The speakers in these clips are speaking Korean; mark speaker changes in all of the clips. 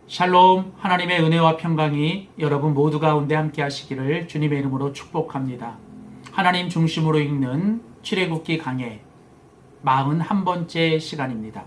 Speaker 1: 샬롬, 하나님의 은혜와 평강이 여러분 모두 가운데 함께 하시기를 주님의 이름으로 축복합니다. 하나님 중심으로 읽는 출애굽기 강해 41번째 시간입니다.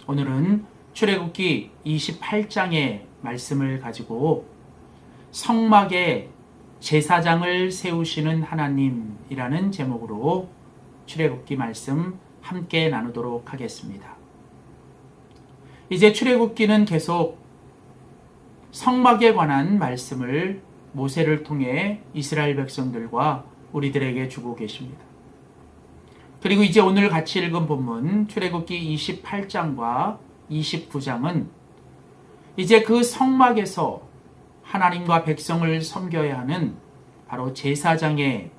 Speaker 1: 오늘은 출애굽기 28장의 말씀을 가지고 성막에 제사장을 세우시는 하나님이라는 제목으로 출애굽기 말씀 함께 나누도록 하겠습니다. 이제 출애굽기는 계속 성막에 관한 말씀을 모세를 통해 이스라엘 백성들과 우리들에게 주고 계십니다. 그리고 이제 오늘 같이 읽은 본문 출애굽기 28장과 29장은 이제 그 성막에서 하나님과 백성을 섬겨야 하는 바로 제사장에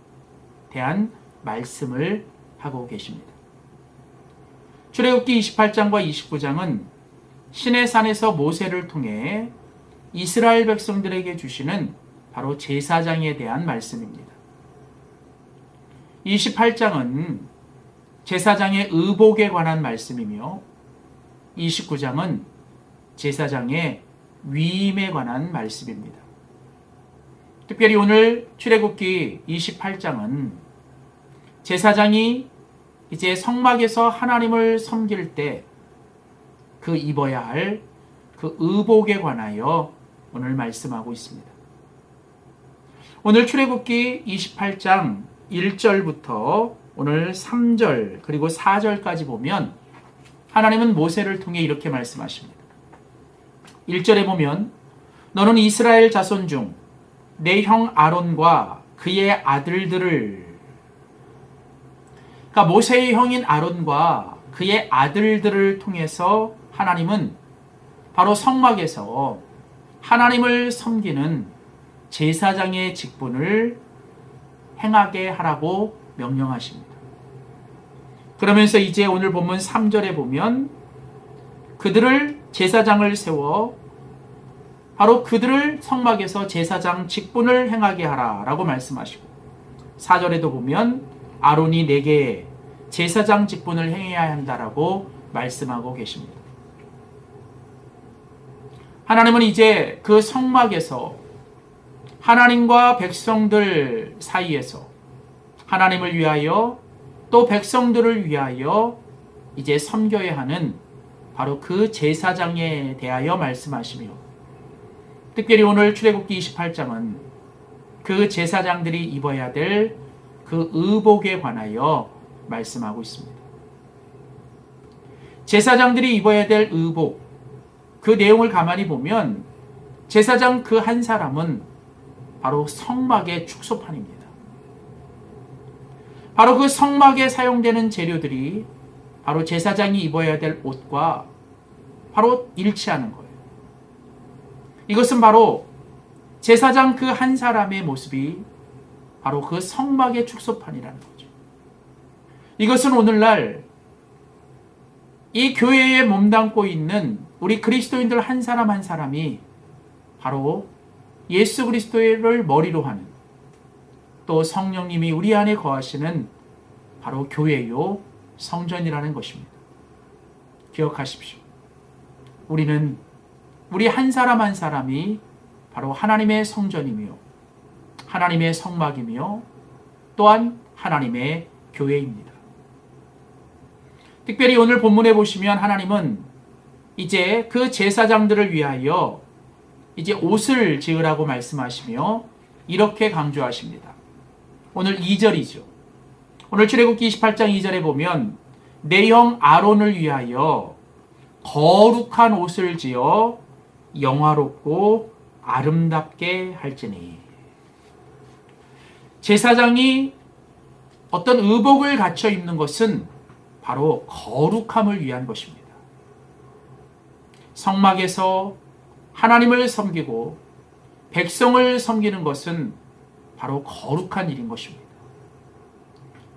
Speaker 1: 대한 말씀을 하고 계십니다. 출애굽기 28장과 29장은 시내산에서 모세를 통해 이스라엘 백성들에게 주시는 바로 제사장에 대한 말씀입니다. 28장은 제사장의 의복에 관한 말씀이며 29장은 제사장의 위임에 관한 말씀입니다. 특별히 오늘 출애굽기 28장은 제사장이 이제 성막에서 하나님을 섬길 때 그 입어야 할 그 의복에 관하여 오늘 말씀하고 있습니다. 오늘 출애굽기 28장 1절부터 오늘 3절 그리고 4절까지 보면 하나님은 모세를 통해 이렇게 말씀하십니다. 1절에 보면 너는 이스라엘 자손 중 내 형 아론과 그의 아들들을, 그러니까 모세의 형인 아론과 그의 아들들을 통해서 하나님은 바로 성막에서 하나님을 섬기는 제사장의 직분을 행하게 하라고 명령하십니다. 그러면서 이제 오늘 본문 3절에 보면 그들을 제사장을 세워 바로 그들을 성막에서 제사장 직분을 행하게 하라라고 말씀하시고 4절에도 보면 아론이 내게 제사장 직분을 행해야 한다라고 말씀하고 계십니다. 하나님은 이제 그 성막에서 하나님과 백성들 사이에서 하나님을 위하여 또 백성들을 위하여 이제 섬겨야 하는 바로 그 제사장에 대하여 말씀하시며 특별히 오늘 출애굽기 28장은 그 제사장들이 입어야 될 그 의복에 관하여 말씀하고 있습니다. 제사장들이 입어야 될 의복, 그 내용을 가만히 보면 제사장 그 한 사람은 바로 성막의 축소판입니다. 바로 그 성막에 사용되는 재료들이 바로 제사장이 입어야 될 옷과 바로 일치하는 거예요. 이것은 바로 제사장 그 한 사람의 모습이 바로 그 성막의 축소판이라는 거죠. 이것은 오늘날 이 교회에 몸담고 있는 우리 그리스도인들 한 사람 한 사람이 바로 예수 그리스도를 머리로 하는 또 성령님이 우리 안에 거하시는 바로 교회요 성전이라는 것입니다. 기억하십시오. 우리는 우리 한 사람 한 사람이 바로 하나님의 성전이며 하나님의 성막이며 또한 하나님의 교회입니다. 특별히 오늘 본문에 보시면 하나님은 이제 그 제사장들을 위하여 이제 옷을 지으라고 말씀하시며 이렇게 강조하십니다. 오늘 2절이죠. 오늘 출애굽기 28장 2절에 보면 내 형 아론을 위하여 거룩한 옷을 지어 영화롭고 아름답게 할지니. 제사장이 어떤 의복을 갖춰 입는 것은 바로 거룩함을 위한 것입니다. 성막에서 하나님을 섬기고 백성을 섬기는 것은 바로 거룩한 일인 것입니다.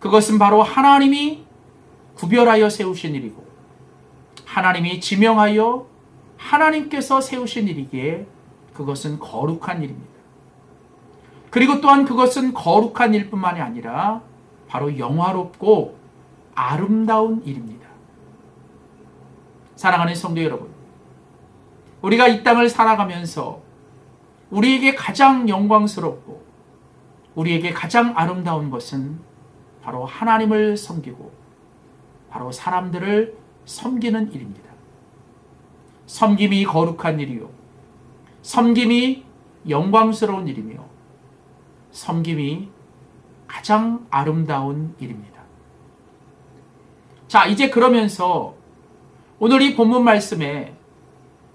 Speaker 1: 그것은 바로 하나님이 구별하여 세우신 일이고 하나님이 지명하여 하나님께서 세우신 일이기에 그것은 거룩한 일입니다. 그리고 또한 그것은 거룩한 일뿐만이 아니라 바로 영화롭고 아름다운 일입니다. 사랑하는 성도 여러분, 우리가 이 땅을 살아가면서 우리에게 가장 영광스럽고 우리에게 가장 아름다운 것은 바로 하나님을 섬기고 바로 사람들을 섬기는 일입니다. 섬김이 거룩한 일이요, 섬김이 영광스러운 일이며 섬김이 가장 아름다운 일입니다. 자, 이제 그러면서 오늘 이 본문 말씀에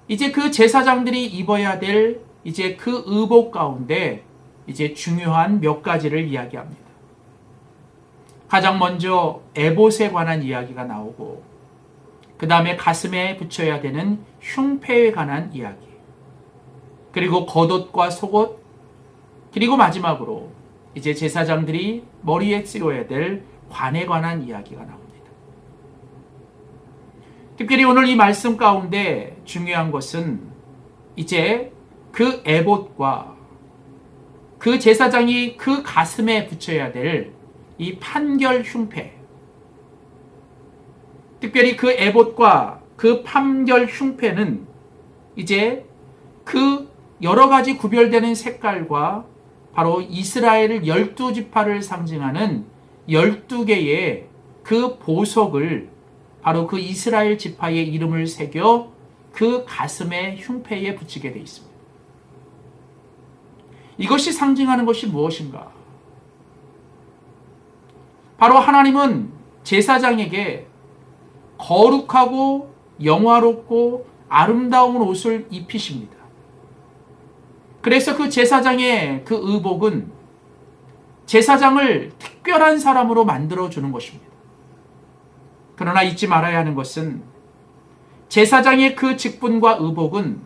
Speaker 1: 이제 그 제사장들이 입어야 될 이제 그 의복 가운데 이제 중요한 몇 가지를 이야기합니다. 가장 먼저 에봇에 관한 이야기가 나오고, 그 다음에 가슴에 붙여야 되는 흉패에 관한 이야기, 그리고 겉옷과 속옷, 그리고 마지막으로 이제 제사장들이 머리에 씌워야 될 관에 관한 이야기가 나옵니다. 특별히 오늘 이 말씀 가운데 중요한 것은 이제 그 에봇과 그 제사장이 그 가슴에 붙여야 될 이 판결 흉패, 특별히 그 에봇과 그 판결 흉패는 이제 그 여러 가지 구별되는 색깔과 바로 이스라엘 12지파를 상징하는 12개의 그 보석을 바로 그 이스라엘 지파의 이름을 새겨 그 가슴의 흉패에 붙이게 되어 있습니다. 이것이 상징하는 것이 무엇인가? 바로 하나님은 제사장에게 거룩하고 영화롭고 아름다운 옷을 입히십니다. 그래서 그 제사장의 그 의복은 제사장을 특별한 사람으로 만들어주는 것입니다. 그러나 잊지 말아야 하는 것은 제사장의 그 직분과 의복은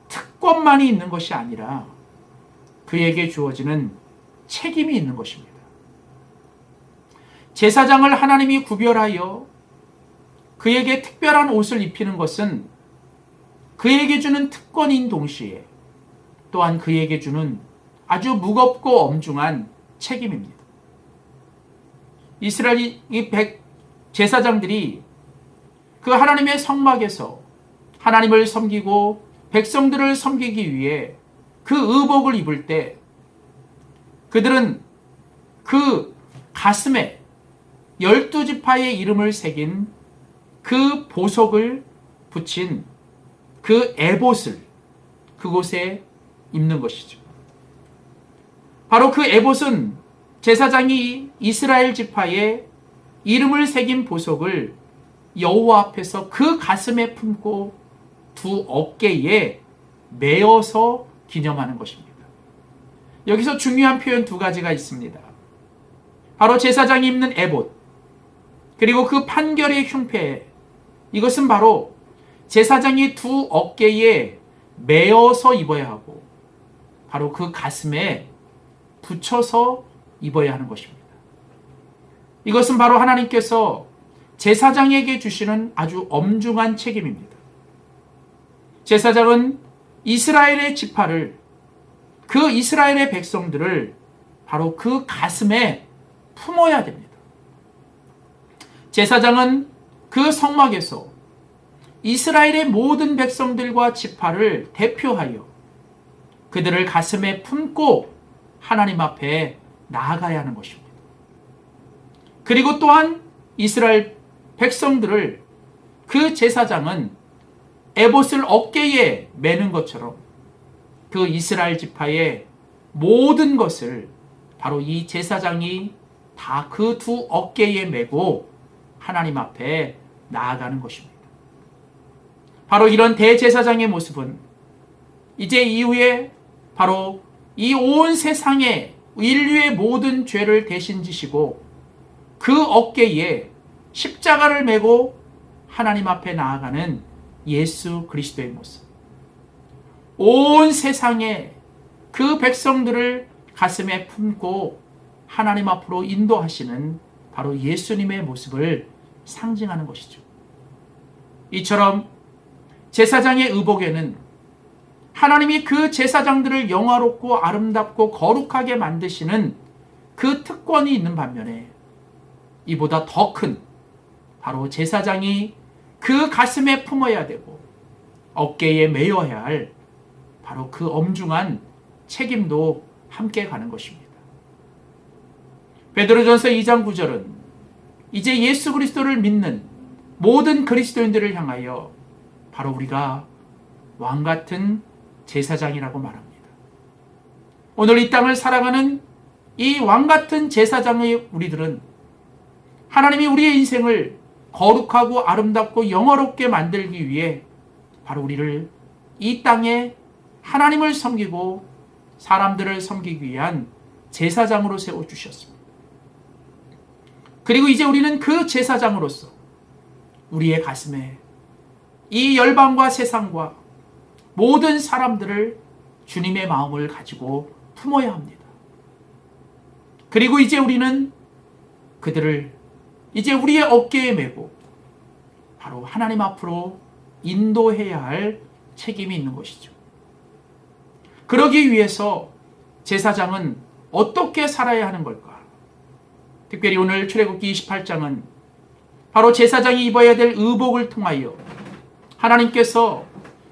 Speaker 1: 특권만이 있는 것이 아니라 그에게 주어지는 책임이 있는 것입니다. 제사장을 하나님이 구별하여 그에게 특별한 옷을 입히는 것은 그에게 주는 특권인 동시에 또한 그에게 주는 아주 무겁고 엄중한 책임입니다. 이스라엘 제사장들이 그 하나님의 성막에서 하나님을 섬기고 백성들을 섬기기 위해 그 의복을 입을 때 그들은 그 가슴에 12지파의 이름을 새긴 그 보석을 붙인 그 에봇을 그곳에 입는 것이죠. 바로 그 에봇은 제사장이 이스라엘 지파의 이름을 새긴 보석을 여호와 앞에서 그 가슴에 품고 두 어깨에 메어서 기념하는 것입니다. 여기서 중요한 표현 두 가지가 있습니다. 바로 제사장이 입는 에봇, 그리고 그 판결의 흉패, 이것은 바로 제사장이 두 어깨에 메어서 입어야 하고 바로 그 가슴에 붙여서 입어야 하는 것입니다. 이것은 바로 하나님께서 제사장에게 주시는 아주 엄중한 책임입니다. 제사장은 이스라엘의 지파를, 그 이스라엘의 백성들을 바로 그 가슴에 품어야 됩니다. 제사장은 그 성막에서 이스라엘의 모든 백성들과 지파를 대표하여 그들을 가슴에 품고 하나님 앞에 나아가야 하는 것입니다. 그리고 또한 이스라엘 백성들을 그 제사장은 에봇을 어깨에 매는 것처럼 그 이스라엘 지파의 모든 것을 바로 이 제사장이 다 그 두 어깨에 메고 하나님 앞에 나아가는 것입니다. 바로 이런 대제사장의 모습은 이제 이후에 바로 이 온 세상의 인류의 모든 죄를 대신 지시고 그 어깨에 십자가를 메고 하나님 앞에 나아가는 예수 그리스도의 모습. 온 세상의 그 백성들을 가슴에 품고 하나님 앞으로 인도하시는 바로 예수님의 모습을 상징하는 것이죠. 이처럼 제사장의 의복에는 하나님이 그 제사장들을 영화롭고 아름답고 거룩하게 만드시는 그 특권이 있는 반면에 이보다 더 큰 바로 제사장이 그 가슴에 품어야 되고 어깨에 메어야 할 바로 그 엄중한 책임도 함께 가는 것입니다. 베드로전서 2장 9절은 이제 예수 그리스도를 믿는 모든 그리스도인들을 향하여 바로 우리가 왕같은 제사장이라고 말합니다. 오늘 이 땅을 살아가는 이 왕같은 제사장의 우리들은 하나님이 우리의 인생을 거룩하고 아름답고 영화롭게 만들기 위해 바로 우리를 이 땅에 하나님을 섬기고 사람들을 섬기기 위한 제사장으로 세워주셨습니다. 그리고 이제 우리는 그 제사장으로서 우리의 가슴에 이 열방과 세상과 모든 사람들을 주님의 마음을 가지고 품어야 합니다. 그리고 이제 우리는 그들을 이제 우리의 어깨에 메고 바로 하나님 앞으로 인도해야 할 책임이 있는 것이죠. 그러기 위해서 제사장은 어떻게 살아야 하는 걸까? 특별히 오늘 출애굽기 28장은 바로 제사장이 입어야 될 의복을 통하여 하나님께서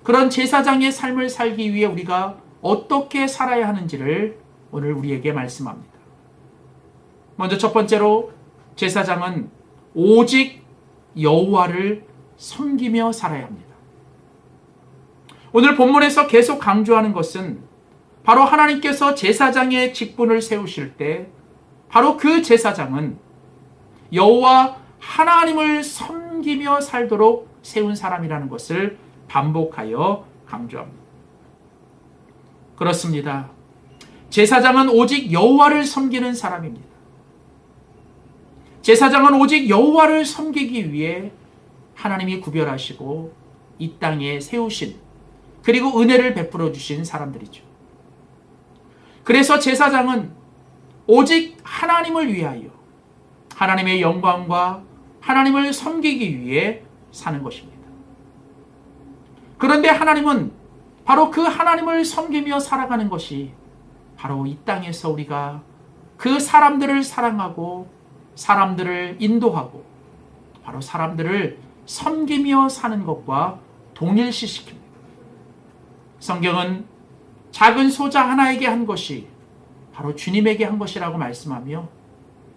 Speaker 1: 그런 제사장의 삶을 살기 위해 우리가 어떻게 살아야 하는지를 오늘 우리에게 말씀합니다. 먼저 첫 번째로 제사장은 오직 여호와를 섬기며 살아야 합니다. 오늘 본문에서 계속 강조하는 것은 바로 하나님께서 제사장의 직분을 세우실 때 바로 그 제사장은 여호와 하나님을 섬기며 살도록 세운 사람이라는 것을 반복하여 강조합니다. 그렇습니다. 제사장은 오직 여호와를 섬기는 사람입니다. 제사장은 오직 여호와를 섬기기 위해 하나님이 구별하시고 이 땅에 세우신 그리고 은혜를 베풀어 주신 사람들이죠. 그래서 제사장은 오직 하나님을 위하여 하나님의 영광과 하나님을 섬기기 위해 사는 것입니다. 그런데 하나님은 바로 그 하나님을 섬기며 살아가는 것이 바로 이 땅에서 우리가 그 사람들을 사랑하고 사람들을 인도하고 바로 사람들을 섬기며 사는 것과 동일시시킵니다. 성경은 작은 소자 하나에게 한 것이 바로 주님에게 한 것이라고 말씀하며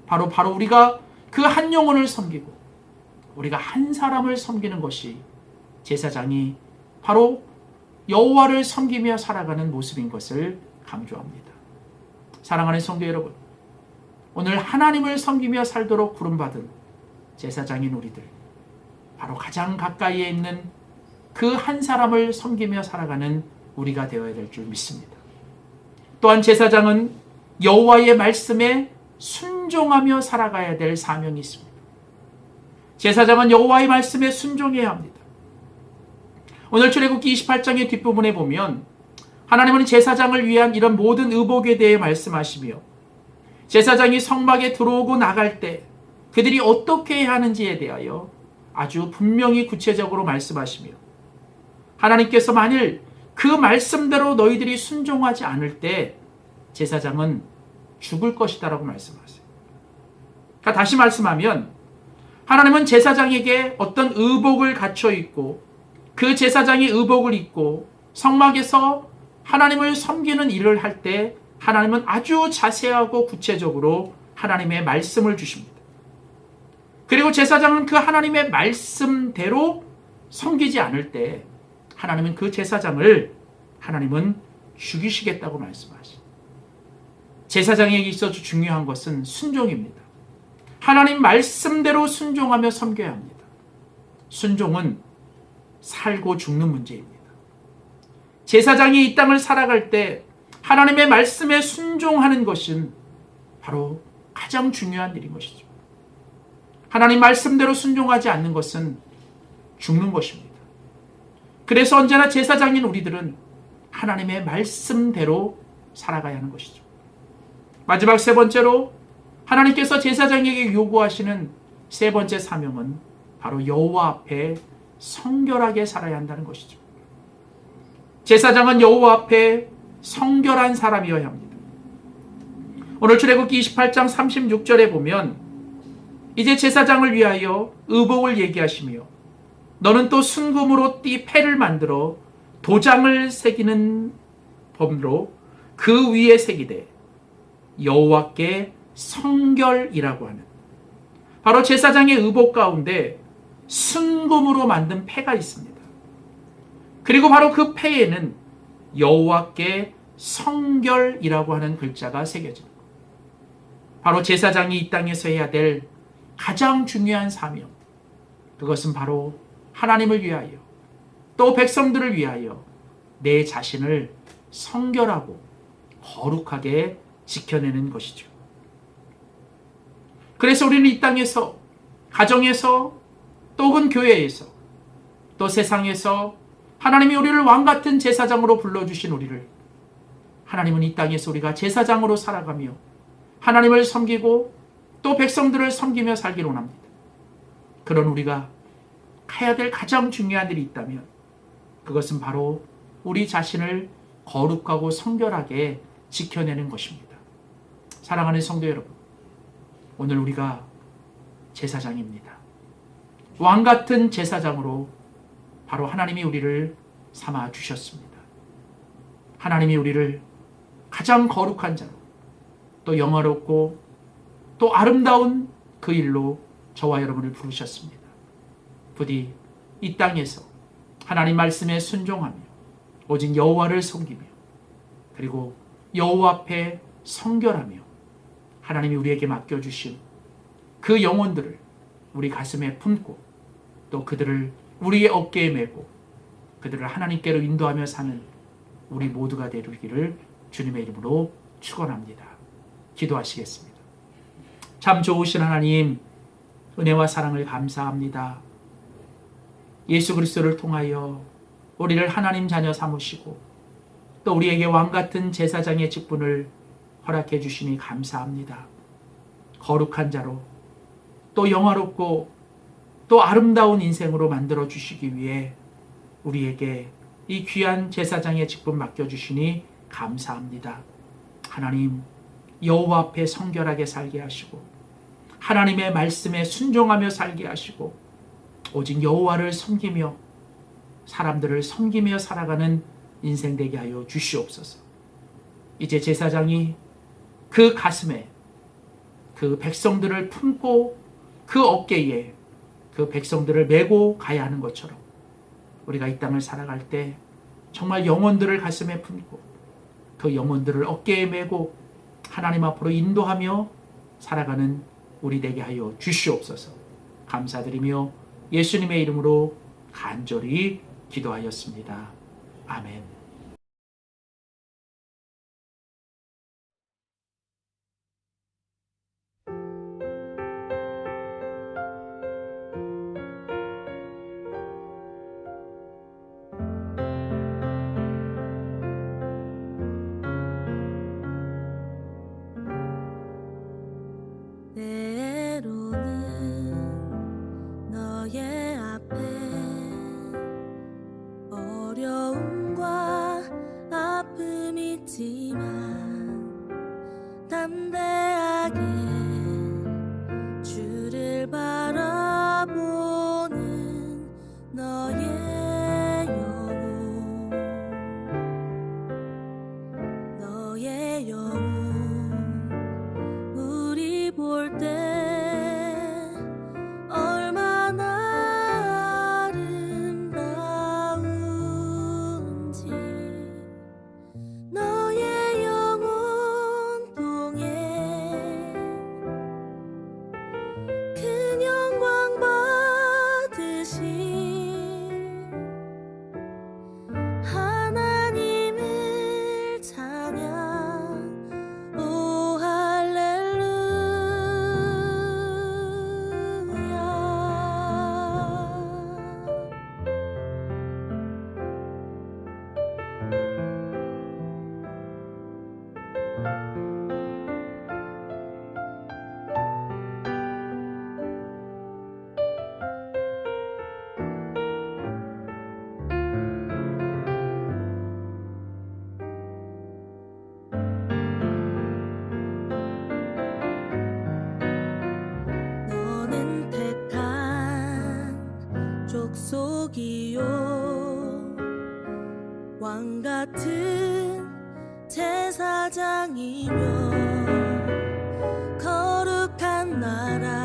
Speaker 1: 바로 우리가 그 한 영혼을 섬기고 우리가 한 사람을 섬기는 것이 제사장이 바로 여호와를 섬기며 살아가는 모습인 것을 강조합니다. 사랑하는 성도 여러분, 오늘 하나님을 섬기며 살도록 부름받은 제사장인 우리들, 바로 가장 가까이에 있는 그 한 사람을 섬기며 살아가는 우리가 되어야 될 줄 믿습니다. 또한 제사장은 여호와의 말씀에 순종하며 살아가야 될 사명이 있습니다. 제사장은 여호와의 말씀에 순종해야 합니다. 오늘 출애굽기 28장의 뒷부분에 보면 하나님은 제사장을 위한 이런 모든 의복에 대해 말씀하시며 제사장이 성막에 들어오고 나갈 때 그들이 어떻게 해야 하는지에 대하여 아주 분명히 구체적으로 말씀하시며 하나님께서 만일 그 말씀대로 너희들이 순종하지 않을 때 제사장은 죽을 것이다 라고 말씀하세요. 그러니까 다시 말씀하면 하나님은 제사장에게 어떤 의복을 갖춰 있고 그 제사장이 의복을 입고 성막에서 하나님을 섬기는 일을 할 때 하나님은 아주 자세하고 구체적으로 하나님의 말씀을 주십니다. 그리고 제사장은 그 하나님의 말씀대로 섬기지 않을 때 하나님은 그 제사장을 하나님은 죽이시겠다고 말씀하십니다. 제사장에게 있어서 중요한 것은 순종입니다. 하나님 말씀대로 순종하며 섬겨야 합니다. 순종은 살고 죽는 문제입니다. 제사장이 이 땅을 살아갈 때 하나님의 말씀에 순종하는 것은 바로 가장 중요한 일인 것이죠. 하나님 말씀대로 순종하지 않는 것은 죽는 것입니다. 그래서 언제나 제사장인 우리들은 하나님의 말씀대로 살아가야 하는 것이죠. 마지막 세 번째로 하나님께서 제사장에게 요구하시는 세 번째 사명은 바로 여호와 앞에 성결하게 살아야 한다는 것이죠. 제사장은 여호와 앞에 성결한 사람이어야 합니다. 오늘 출애굽기 28장 36절에 보면 이제 제사장을 위하여 의복을 얘기하시며 너는 또 순금으로 띠 패를 만들어 도장을 새기는 법으로 그 위에 새기되 여호와께 성결이라고 하는, 바로 제사장의 의복 가운데 순금으로 만든 패가 있습니다. 그리고 바로 그 패에는 여호와께 성결이라고 하는 글자가 새겨집니다. 바로 제사장이 이 땅에서 해야 될 가장 중요한 사명, 그것은 바로 하나님을 위하여 또 백성들을 위하여 내 자신을 성결하고 거룩하게 지켜내는 것이죠. 그래서 우리는 이 땅에서, 가정에서, 또 혹은 교회에서, 또 세상에서 하나님이 우리를 왕같은 제사장으로 불러주신 우리를, 하나님은 이 땅에서 우리가 제사장으로 살아가며 하나님을 섬기고 또 백성들을 섬기며 살기를 원합니다. 그런 우리가 해야 될 가장 중요한 일이 있다면 그것은 바로 우리 자신을 거룩하고 성결하게 지켜내는 것입니다. 사랑하는 성도 여러분, 오늘 우리가 제사장입니다. 왕같은 제사장으로 바로 하나님이 우리를 삼아 주셨습니다. 하나님이 우리를 가장 거룩한 자로, 또 영화롭고 또 아름다운 그 일로 저와 여러분을 부르셨습니다. 부디 이 땅에서 하나님 말씀에 순종하며 오직 여호와를 섬기며, 그리고 여호와 앞에 성결하며 하나님이 우리에게 맡겨주신 그 영혼들을 우리 가슴에 품고 또 그들을 우리의 어깨에 메고 그들을 하나님께로 인도하며 사는 우리 모두가 되기를 주님의 이름으로 축원합니다. 기도하시겠습니다. 참 좋으신 하나님, 은혜와 사랑을 감사합니다. 예수 그리스도를 통하여 우리를 하나님 자녀 삼으시고 또 우리에게 왕같은 제사장의 직분을 허락해 주시니 감사합니다. 거룩한 자로 또 영화롭고 또 아름다운 인생으로 만들어 주시기 위해 우리에게 이 귀한 제사장의 직분 맡겨주시니 감사합니다. 하나님, 여호와 앞에 성결하게 살게 하시고 하나님의 말씀에 순종하며 살게 하시고 오직 여호와를 섬기며 사람들을 섬기며 살아가는 인생 되게 하여 주시옵소서. 이제 제사장이 그 가슴에 그 백성들을 품고 그 어깨에 그 백성들을 메고 가야 하는 것처럼 우리가 이 땅을 살아갈 때 정말 영혼들을 가슴에 품고 그 영혼들을 어깨에 메고 하나님 앞으로 인도하며 살아가는 우리 되게 하여 주시옵소서. 감사드리며 예수님의 이름으로 간절히 기도하였습니다. 아멘.
Speaker 2: 때로는 너의 앞에 어려움과 아픔이 있지만 담대하게 주를 바라보는 너의 영혼 우리 볼 때 복이요 왕 같은 제사장이며 거룩한 나라